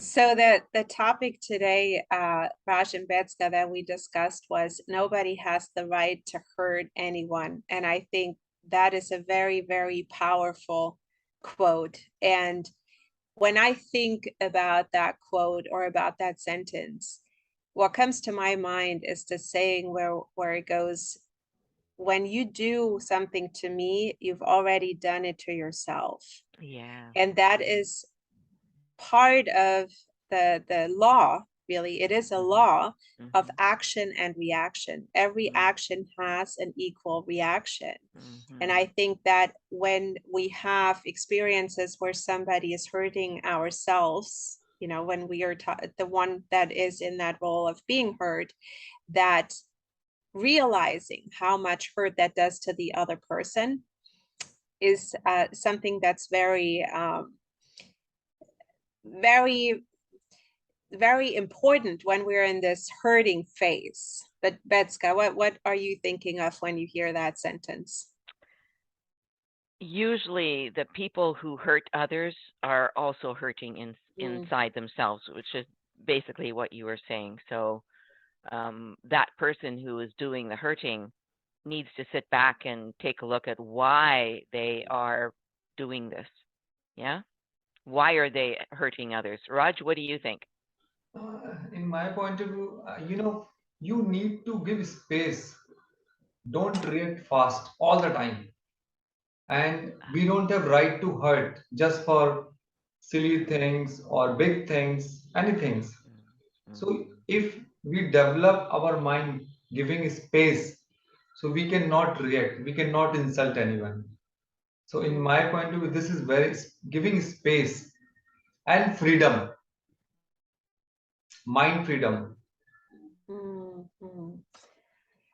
So the topic today, Raj and Betska, that we discussed was nobody has the right to hurt anyone. And I think that is a very, very powerful quote. And when I think about that quote or about that sentence, what comes to my mind is the saying where it goes, when you do something to me, you've already done it to yourself. Yeah. And that is part of the law. Really, it is a law of Mm-hmm. action and reaction. Every action has an equal reaction. And Mm-hmm. I think that when we have experiences where somebody is hurting ourselves, when we are the one that is in that role of being hurt, that realizing how much hurt that does to the other person is something that's very, very important when we're in this hurting phase. But Betska, what are you thinking of when you hear that sentence? Usually, the people who hurt others are also hurting Mm, inside themselves, which is basically what you were saying. So, that person who is doing the hurting needs to sit back and take a look at why they are doing this. Yeah? Why are they hurting others? Raj, what do you think? In my point of view, you need to give space. Don't react fast all the time. And we don't have right to hurt just for silly things or big things, anything. So Mm-hmm. if we develop our mind giving space, so we cannot react, we cannot insult anyone. So in mm, my point of view, this is very giving space and freedom, mind freedom. mm, mm.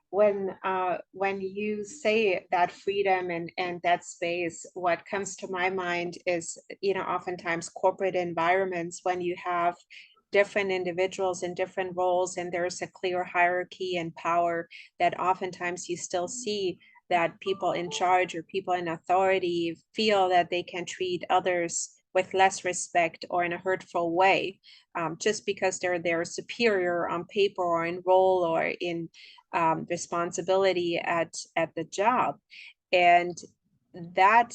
When you say that freedom and that space, what comes to my mind is, oftentimes corporate environments when you have different individuals in different roles and there's a clear hierarchy and power, that oftentimes you still see that people in charge or people in authority feel that they can treat others with less respect or in a hurtful way, just because they're their superior on paper or in role or in responsibility at the job. And that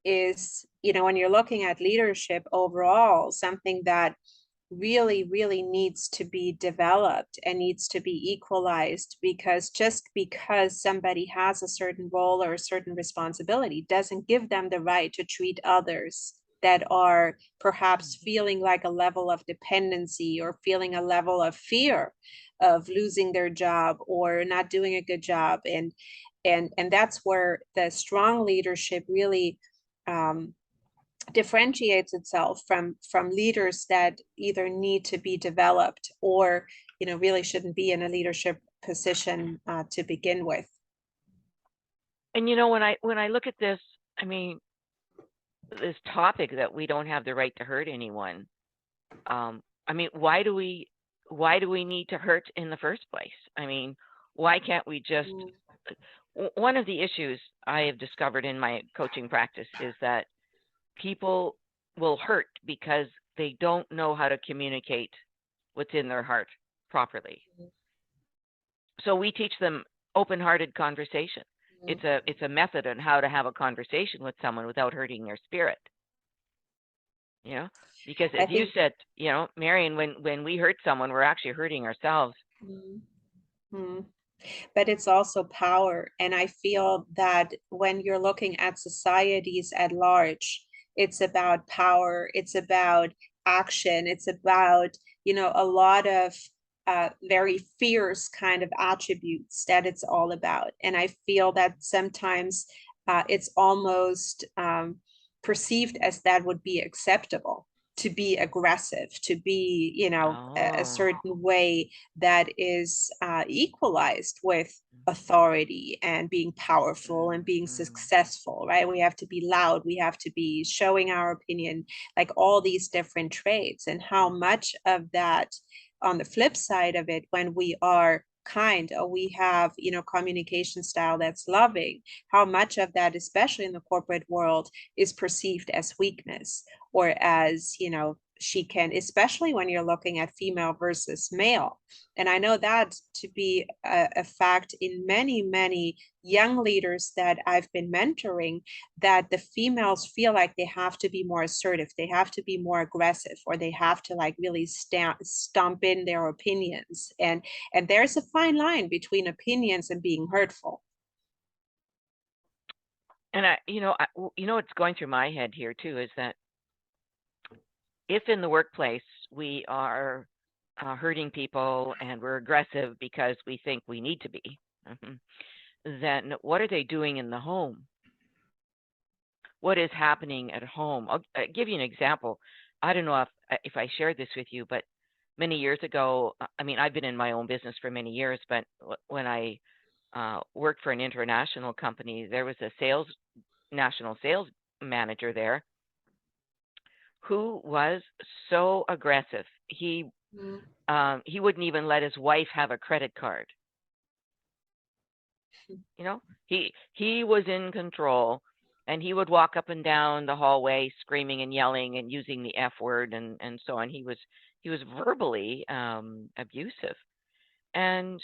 is, when you're looking at leadership overall, something that really, really needs to be developed and needs to be equalized, because just because somebody has a certain role or a certain responsibility doesn't give them the right to treat others that are perhaps feeling like a level of dependency or feeling a level of fear of losing their job or not doing a good job. And that's where the strong leadership really um, differentiates itself from leaders that either need to be developed or really shouldn't be in a leadership position to begin with. And when I look at this, I mean, this topic that we don't have the right to hurt anyone. I mean, why do we need to hurt in the first place? I mean, why can't we just Mm, one of the issues I have discovered in my coaching practice is that people will hurt because they don't know how to communicate what's in their heart properly. So we teach them open-hearted conversation. mm. It's a method on how to have a conversation with someone without hurting their spirit. You know, because I as you think said, Marion, when we hurt someone, we're actually hurting ourselves. mm, mm. But it's also power. And I feel that when you're looking at societies at large, it's about power, it's about action, it's about, a lot of very fierce kind of attributes that it's all about. And I feel that sometimes it's almost perceived as that would be acceptable, to be aggressive, to be, a Oh. certain way that is equalized with authority and being powerful and being Mm-hmm. successful, right? We have to be loud, we have to be showing our opinion, like all these different traits. And how much of that, on the flip side of it, when we are kind or we have, communication style that's loving, how much of that, especially in the corporate world, is perceived as weakness or as, she can, especially when you're looking at female versus male. And I know that to be a fact in many, many young leaders that I've been mentoring, that the females feel like they have to be more assertive, they have to be more aggressive, or they have to like really stomp in their opinions. And there's a fine line between opinions and being hurtful. And what's going through my head here too is that if in the workplace we are hurting people and we're aggressive because we think we need to be, then what are they doing in the home? What is happening at home? I'll give you an example. I don't know if I shared this with you, but many years ago, I mean, I've been in my own business for many years, but when I worked for an international company, there was a national sales manager there who was so aggressive. He wouldn't even let his wife have a credit card. He was in control, and he would walk up and down the hallway screaming and yelling and using the F word and so on. He was verbally abusive. And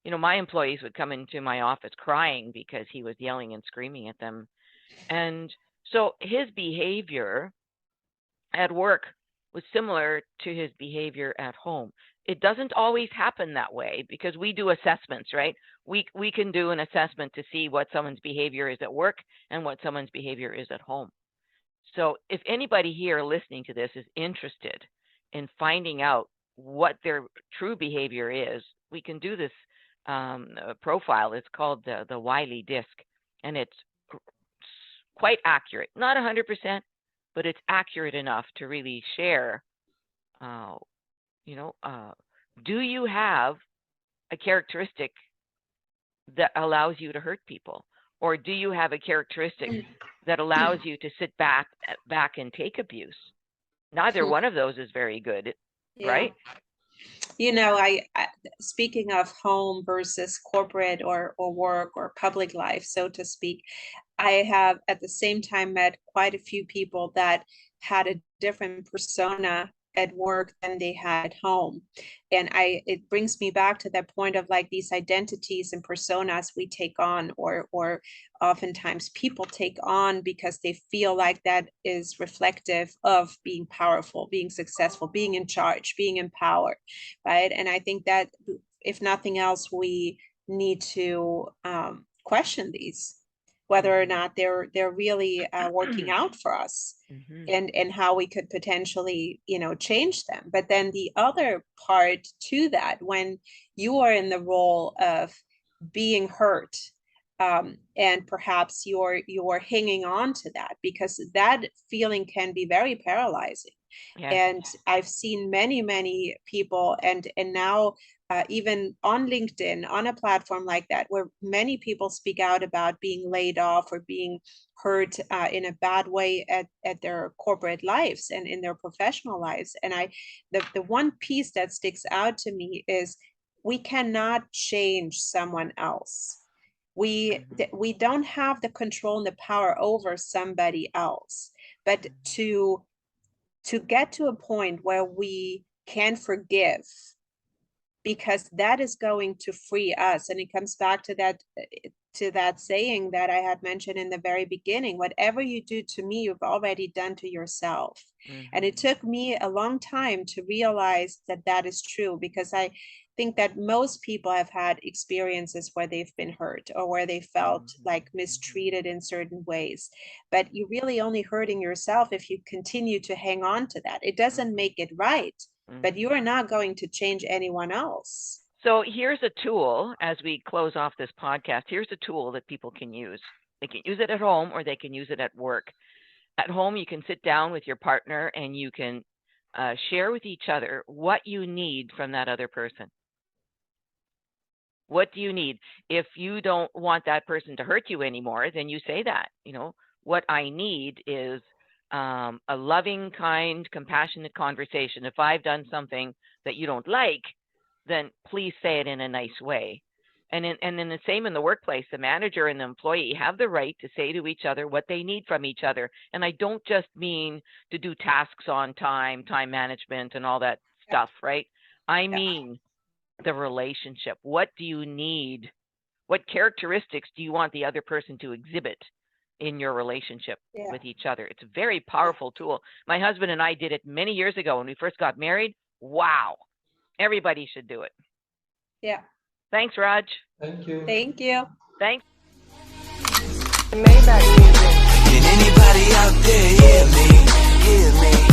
my employees would come into my office crying because he was yelling and screaming at them. And so his behavior at work was similar to his behavior at home. It doesn't always happen that way because we do assessments, right? We can do an assessment to see what someone's behavior is at work and what someone's behavior is at home. So if anybody here listening to this is interested in finding out what their true behavior is, we can do this profile. It's called the Wiley disc, and it's quite accurate. Not 100%, but it's accurate enough to really share, do you have a characteristic that allows you to hurt people? Or do you have a characteristic that allows you to sit back and take abuse? Neither one of those is very good, right? I speaking of home versus corporate or work or public life, so to speak, I have at the same time met quite a few people that had a different persona at work than they had at home. And it brings me back to that point of like these identities and personas we take on, or oftentimes people take on because they feel like that is reflective of being powerful, being successful, being in charge, being empowered, right? And I think that if nothing else, we need to question these, whether or not they're really working out for us, and how we could potentially, change them. But then the other part to that, when you are in the role of being hurt, and perhaps you're hanging on to that, because that feeling can be very paralyzing. Yes. And I've seen many people, and now even on LinkedIn, on a platform like that, where many people speak out about being laid off or being hurt in a bad way at their corporate lives and in their professional lives. And the one piece that sticks out to me is we cannot change someone else. We don't have the control and the power over somebody else, but to get to a point where we can forgive, because that is going to free us. And it comes back to that saying that I had mentioned in the very beginning: whatever you do to me, you've already done to yourself. And it took me a long time to realize that that is true, because I think that most people have had experiences where they've been hurt or where they felt like mistreated in certain ways. But you're really only hurting yourself if you continue to hang on to that. It doesn't make it right, but you are not going to change anyone else. So here's a tool as we close off this podcast. Here's a tool that people can use. They can use it at home or they can use it at work. At home, you can sit down with your partner and you can share with each other what you need from that other person. What do you need? If you don't want that person to hurt you anymore, then you say that, what I need is a loving, kind, compassionate conversation. If I've done something that you don't like, then please say it in a nice way. And then the same in the workplace, the manager and the employee have the right to say to each other what they need from each other. And I don't just mean to do tasks on time, time management and all that stuff, right? I mean the relationship. What do you need? What characteristics do you want the other person to exhibit in your relationship with each other? It's a very powerful tool. My husband and I did it many years ago when we first got married. Wow. Everybody should do it. Yeah. Thanks, Raj. Thank you. Thank you. Thanks. Can anybody out there hear me? Hear me?